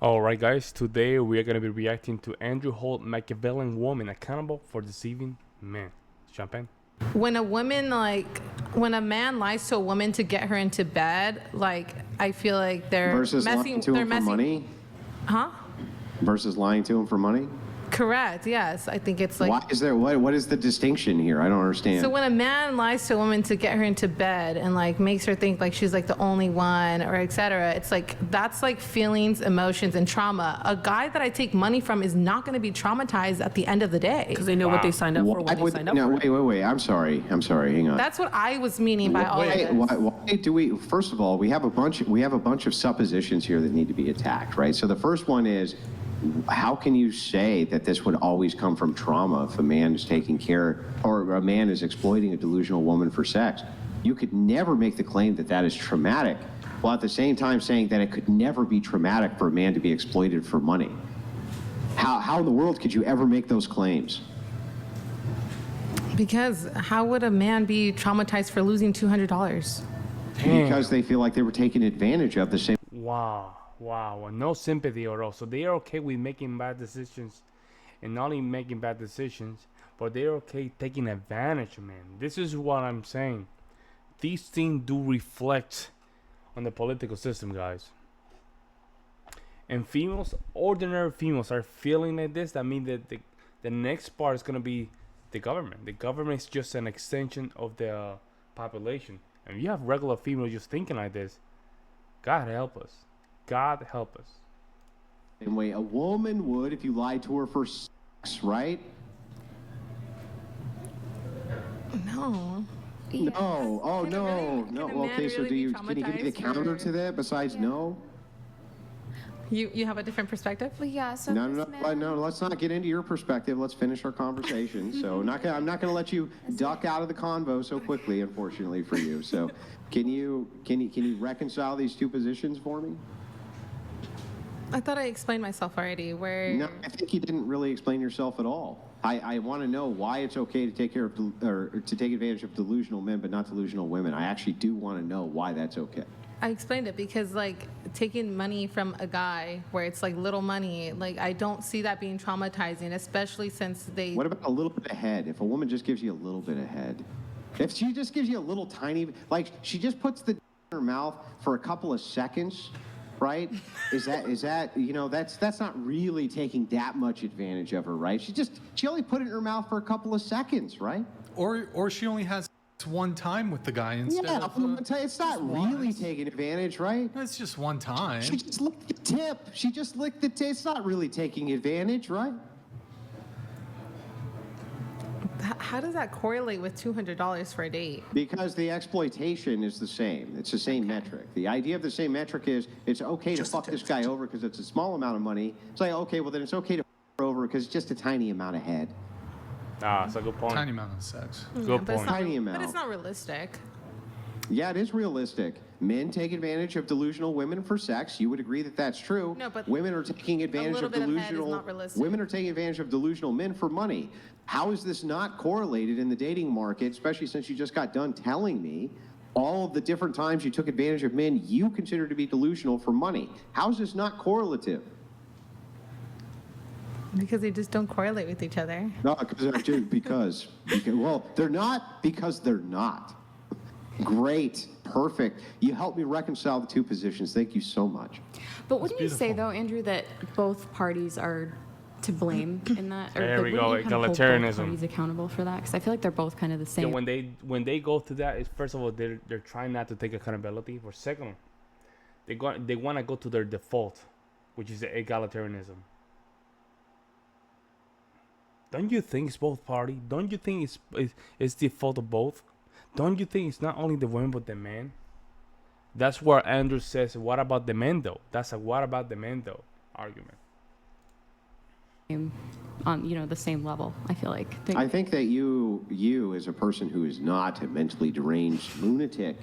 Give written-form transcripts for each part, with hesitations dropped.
Alright guys, today we are going to be reacting to Andrew Holt, Maquiavelant woman accountable for deceiving men. Champagne? When a man lies to a woman to get her into bed, I feel like they're versus messing. lying to They're him for messing. money? Huh? Versus lying to him for money? Correct. Yes, I think it's like. Why is there, what is the distinction here? I don't understand. So when a man lies to a woman to get her into bed and makes her think she's the only one or etc., it's that's feelings, emotions, and trauma. A guy that I take money from is not going to be traumatized at the end of the day because they know what they signed up for when they signed up for it. Wait. I'm sorry. Hang on. That's what I was meaning by all of this. Why do we? First of all, we have a bunch of suppositions here that need to be attacked, right? So the first one is, how can you say that this would always come from trauma if a man is taking care or a man is exploiting a delusional woman for sex? You could never make the claim that that is traumatic, while at the same time saying that it could never be traumatic for a man to be exploited for money. How in the world could you ever make those claims? Because how would a man be traumatized for losing $200? Because they feel like they were taken advantage of the same. Wow, no sympathy at all. So they are okay with making bad decisions, and not only making bad decisions, but they're okay taking advantage, man. This is what I'm saying. These things do reflect on the political system, guys. And females, ordinary females, are feeling like this. That means that the next part is gonna be the government. The government is just an extension of the population. And you have regular females just thinking like this. God help us. God help us. Same way a woman would if you lied to her for sex, right? No. No. Oh, no. Can a man Okay, so really can you give me the counter to that besides no? You have a different perspective? Well, yeah, so No, let's not get into your perspective. Let's finish our conversation. So I'm not going to let you duck out of the convo so quickly, unfortunately for you. So can you reconcile these two positions for me? I thought I explained myself already. No, I think you didn't really explain yourself at all. I want to know why it's okay to take care of or to take advantage of delusional men, but not delusional women. I actually do want to know why that's okay. I explained it because taking money from a guy where it's little money, I don't see that being traumatizing, especially since they. What about a little bit of head? If a woman just gives you a little bit of head, if she just gives you a little tiny, she just puts the in her mouth for a couple of seconds, right? Is that that's not really taking that much advantage of her, right? She only put it in her mouth for a couple of seconds, right? Or she only has one time with the guy instead of it's not really taking advantage, right? It's just one time. She just licked the tip. It's not really taking advantage, right? How does that correlate with $200 for a date? Because the exploitation is the same. It's the same metric. The idea of the same metric is it's okay to fuck this guy over because it's a small amount of money. It's okay, well then it's okay to fuck her over because it's just a tiny amount of head. It's a good point. Tiny amount of sex. Good point. Tiny amount. But it's not realistic. Yeah, it is realistic. Men take advantage of delusional women for sex. You would agree that that's true. No, but women are taking advantage of delusional. Women are taking advantage of delusional men for money. How is this not correlated in the dating market, especially since you just got done telling me all of the different times you took advantage of men you consider to be delusional for money? How is this not correlative? Because they just don't correlate with each other. No, because well, they're not because they're not. Great, perfect. You helped me reconcile the two positions. Thank you so much. But wouldn't you say, though, Andrew, that both parties are to blame in that? Or There we go, wouldn't you kind of hold egalitarianism. both parties accountable for that? Because I feel like they're both kind of the same. Yeah, when they go through that, first of all, they're trying not to take accountability. For second, they want to go to their default, which is egalitarianism. Don't you think it's both parties? Don't you think it's the fault of both? Don't you think it's not only the women but the men? That's where Andrew says, "What about the men, though?" That's a "What about the men, though?" argument. On the same level, I feel like. I think that you as a person who is not a mentally deranged lunatic,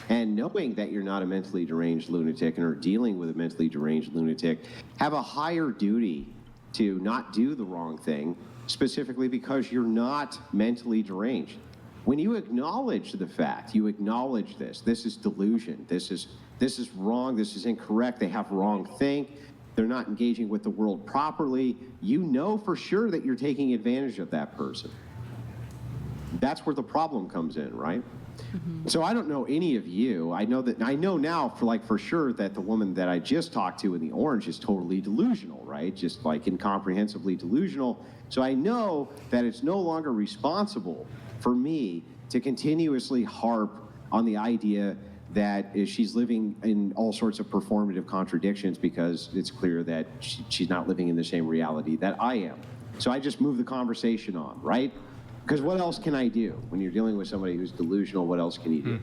and knowing that you're not a mentally deranged lunatic and are dealing with a mentally deranged lunatic, have a higher duty to not do the wrong thing, specifically because you're not mentally deranged. When you acknowledge the fact, you acknowledge this is delusion, this is wrong, this is incorrect, they have wrong think, they're not engaging with the world properly, you know for sure that you're taking advantage of that person. That's where the problem comes in, right? So I don't know any of you. I know now for sure that the woman that I just talked to in the orange is totally delusional, right? Just like incomprehensibly delusional. So I know that it's no longer responsible for me to continuously harp on the idea that she's living in all sorts of performative contradictions, because it's clear that she's not living in the same reality that I am. So I just move the conversation on, right? Because what else can I do when you're dealing with somebody who's delusional? What else can you do?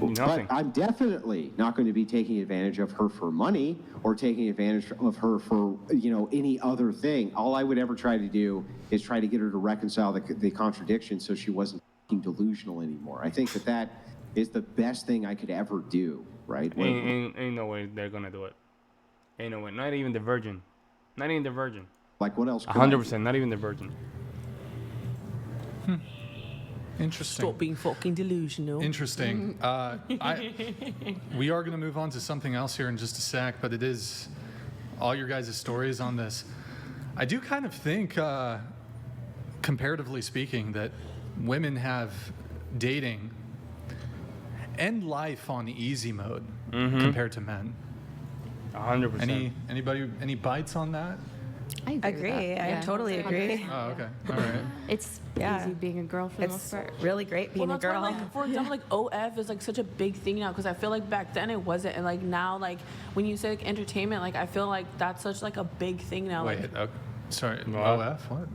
Nothing. But I'm definitely not going to be taking advantage of her for money or taking advantage of her for any other thing. All I would ever try to do is try to get her to reconcile the contradiction so she wasn't delusional anymore. I think that is the best thing I could ever do, right? Ain't no way they're gonna do it. Ain't no way. Not even the virgin. Not even the virgin. Like what else? 100%. Not even the virgin. Interesting. Stop being fucking delusional. Interesting. We are going to move on to something else here in just a sec, but it is all your guys' stories on this. I do kind of think, comparatively speaking, that women have dating and life on easy mode compared to men. 100%. Any bites on that? I agree. I totally agree. Oh, okay. All right. It's Yeah. easy being a girl for the most It's part. really great being a that's why, girl. like, for example, like OF is like such a big thing now, because I feel like back then it wasn't, and like now, like when you say like entertainment, like I feel like that's such like a big thing now. Wait, Like, sorry. What? OF? What?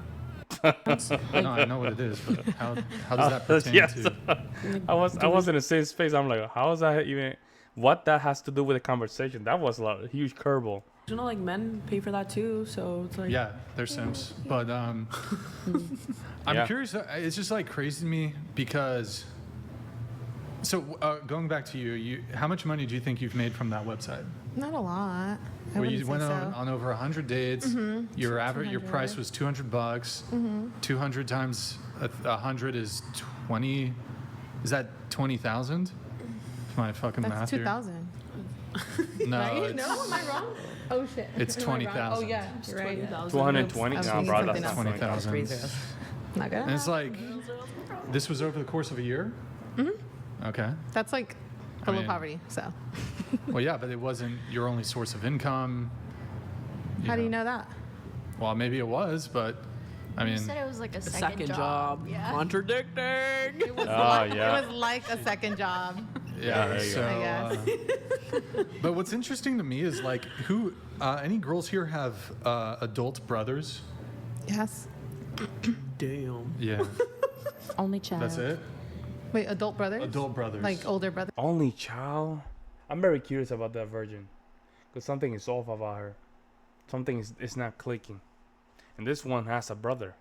No, I know what it is, but how does that pertain Yes. to? I was in the same space. I'm like, how is that even? What that has to do with the conversation? That was a huge curveball. like men pay for that too, so it's like Yeah, they're simps. But I'm Yeah. curious. It's just like crazy to me because. So going back to you, how much money do you think you've made from that website? Not a lot. I Well, you wouldn't went say on over 100 dates. Your average, your price was $200. 200 times 100 is 20. Is that 20,000? My fucking That's math 2,000. here. No, Right? it's, No, am I wrong? Oh shit. It's Am I wrong? 20,000. Oh yeah, you're right. 220? I was No, thinking bro, something that's else. not 20,000. Three zeros. Not good. And it's like, this was over the course of a year? Okay. That's like I below mean- poverty. So Well, yeah, but it wasn't your only source of income. how do you know that? Well, maybe it was, but I mean, You said it was like a a second, second job. Yeah. Contradicting. It was, yeah. it was like a second job. yeah. there you So, go. but what's interesting to me is like, who? Any girls here have adult brothers? Yes. Damn. Yeah, Only child. that's it. Wait, adult brothers? Adult brothers. Like older brothers? Only child? I'm very curious about that virgin. Because something is off about her. Something is not clicking. And this one has a brother.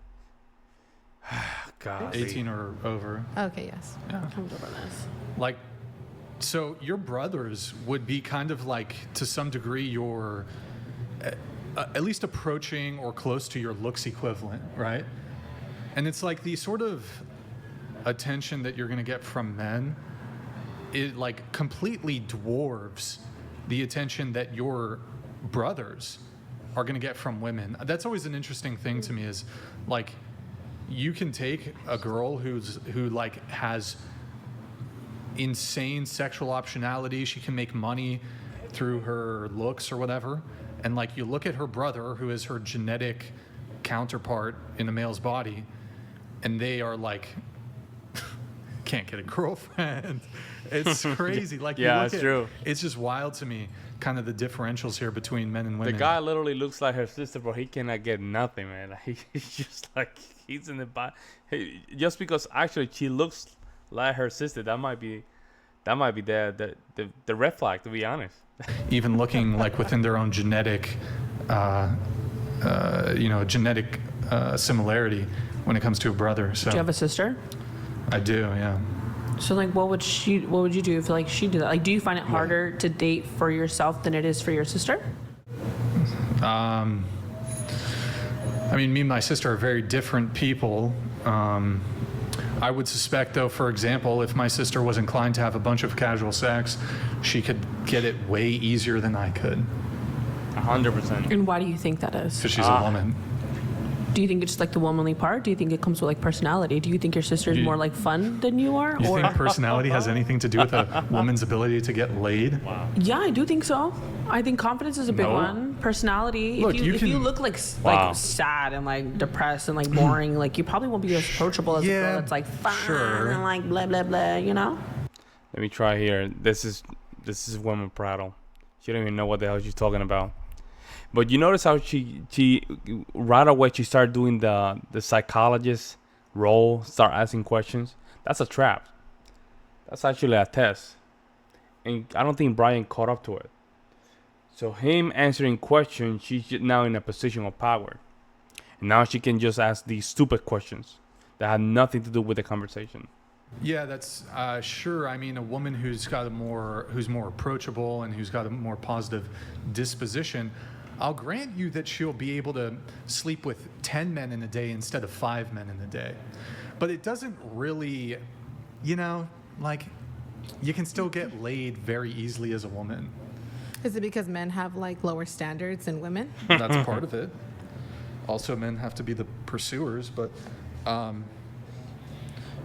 God. 18 or over. Okay, yes. Comes over this. Like, so your brothers would be kind of like, to some degree, your at least approaching or close to your looks equivalent, right? And it's like the sort of attention that you're going to get from men, it like completely dwarfs the attention that your brothers are going to get from women. That's always an interesting thing to me, is like, you can take a girl who like has insane sexual optionality, she can make money through her looks or whatever, and like you look at her brother, who is her genetic counterpart in a male's body, and they are like can't get a girlfriend. It's crazy. Like, you Yeah, look it's at, true. It's just wild to me, kind of the differentials here between men and The women. guy literally looks like her sister, but he cannot get nothing, man. Like, he's just like, he's in the body. Just because actually she looks like her sister, that might be the red flag, to be honest. Even looking like within their own genetic, genetic similarity when it comes to a brother. So Do you have a sister? I do, yeah. So like, what would you do if like she did that? Like, do you find it harder to date for yourself than it is for your sister? I mean, me and my sister are very different people. I would suspect, though, for example, if my sister was inclined to have a bunch of casual sex, she could get it way easier than I could. 100%. And why do you think that is? Because she's a woman. Do you think it's just like the womanly part? Do you think it comes with like personality? Do you think your sister's more like fun than you are? You or think personality has anything to do with a woman's ability to get laid? Yeah, I do think so. I think confidence is a big No. one. Personality. Look, if you you can- look like Wow. like sad and like depressed and like boring, like you probably won't be as approachable as a Yeah, girl that's like fun sure. and like blah blah blah. You know? Let me try here. This is woman prattle. She don't even know what the hell she's talking about. But you notice how she right away she started doing the psychologist role, start asking questions. That's a trap. That's actually a test. And I don't think Brian caught up to it. So him answering questions, she's now in a position of power. And now she can just ask these stupid questions that have nothing to do with the conversation. Yeah, that's sure. I mean, a woman who's more approachable and who's got a more positive disposition, I'll grant you that she'll be able to sleep with 10 men in a day instead of 5 men in a day. But it doesn't really, like, you can still get laid very easily as a woman. Is it because men have like lower standards than women? That's part of it. Also, men have to be the pursuers, but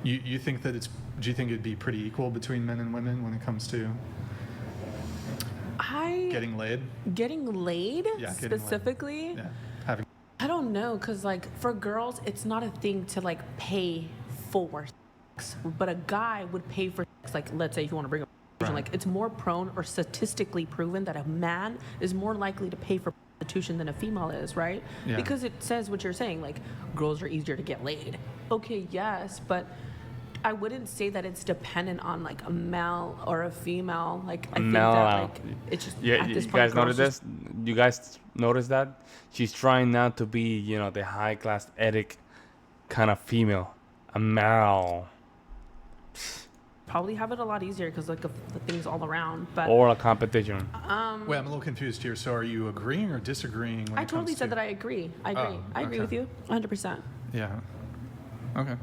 you think that do you think it'd be pretty equal between men and women when it comes to getting laid? Getting laid Yeah, getting laid. specifically. Yeah, having. I don't know, cause like for girls, it's not a thing to like pay for sex, but a guy would pay for sex. Like, let's say if you want to bring up, like it's more prone or statistically proven that a man is more likely to pay for prostitution than a female is, right? Yeah. Because it says what you're saying, like girls are easier to get laid. Okay, yes, but I wouldn't say that it's dependent on like a male or a female. Like I think No, that like it's just Yeah, at this you point, guys notice girls this? You guys notice that? She's trying not to be, the high class ethic kind of female. A male. probably have it a lot easier because like of the things all around. But Or a competition. Wait, I'm a little confused here. So, are you agreeing or disagreeing? When I it totally comes said to... that I agree. I agree. Oh, I agree okay. with you 100%. Yeah. Okay.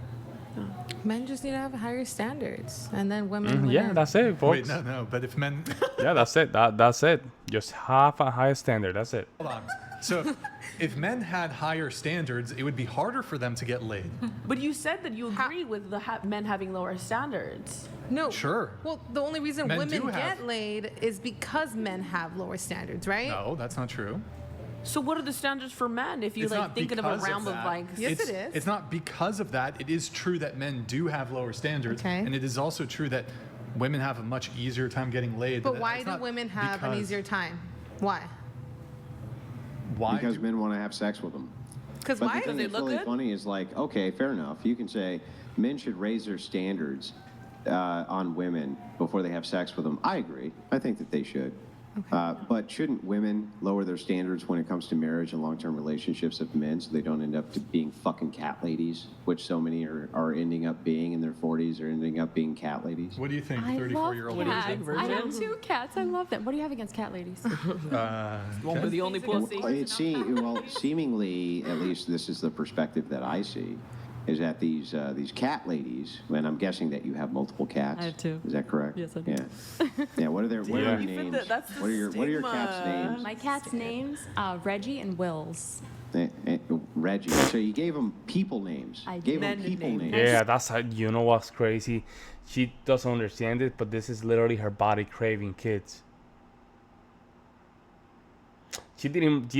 Men just need to have higher standards, and then women. Yeah, that's it, folks. Wait, no. But if men, Yeah, that's it. That's it. Just have a higher standard. That's it. hold on. So, if men had higher standards, it would be harder for them to get laid. But you said that you agree with the men having lower standards. No. Sure. Well, the only reason Men women do get have- laid is because men have lower standards, right? No, that's not true. So what are the standards for men if you It's like not thinking of a because of realm of that. like Yes, it's, it is. It's not because of that. It is true that men do have lower standards. Okay. And it is also true that women have a much easier time getting laid. But why it's do not women have an because- easier time? Why? Why? Because men want to have sex with them. Because But why? the thing they that's look really good? funny is like, okay, fair enough. You can say men should raise their standards on women before they have sex with them. I agree. I think that they should. But shouldn't women lower their standards when it comes to marriage and long-term relationships of men so they don't end up being fucking cat ladies, which so many are ending up being in their 40s or ending up being cat ladies? What do you think, I love 34-year-old? cats. Virgin? I have 2 cats. I love them. What do you have against cat ladies? won't be the only pussy. Well, seemingly, at least this is the perspective that I see, is that these cat ladies, and I'm guessing that you have multiple cats. I have 2. Is that correct? Yes, I do. Yeah. Yeah. What are their Yeah. names? That's the what are your cats' stigma. names? My cat's names, Reggie and Wills. Reggie. So you gave them people names. I Gave them did. people names. Yeah, that's how, you know what's crazy? She doesn't understand it, but this is literally her body craving kids. She didn't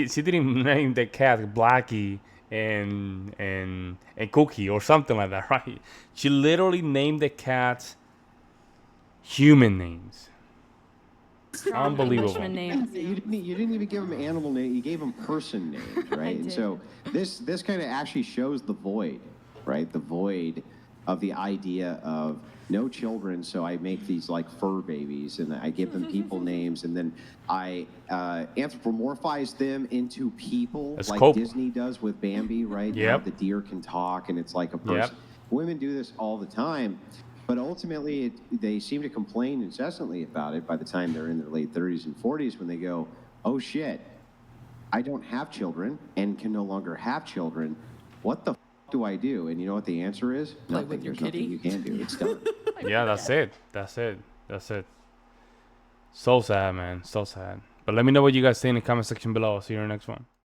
name the cat Blackie and Cookie or something like that, right? She literally named the cats human names. Unbelievable. Englishman names. You didn't even give them animal names. You gave them person names, right? And did. so this kind of actually shows the void, right? The void of the idea of no children, so I make these like fur babies and I give them people names and then I anthropomorphize them into people That's like cope. Disney does with Bambi, right? Yep. Now the deer can talk and it's like a person. Yep. Women do this all the time. But ultimately, they seem to complain incessantly about it by the time they're in their late 30s and 40s when they go, oh shit, I don't have children and can no longer have children. What the f- do I do? And you know what the answer is? Nothing. with your There's nothing kitty? you can do. It's done. Yeah, that's it. So sad, man. So sad. But let me know what you guys say in the comment section below. I'll see you in the next one.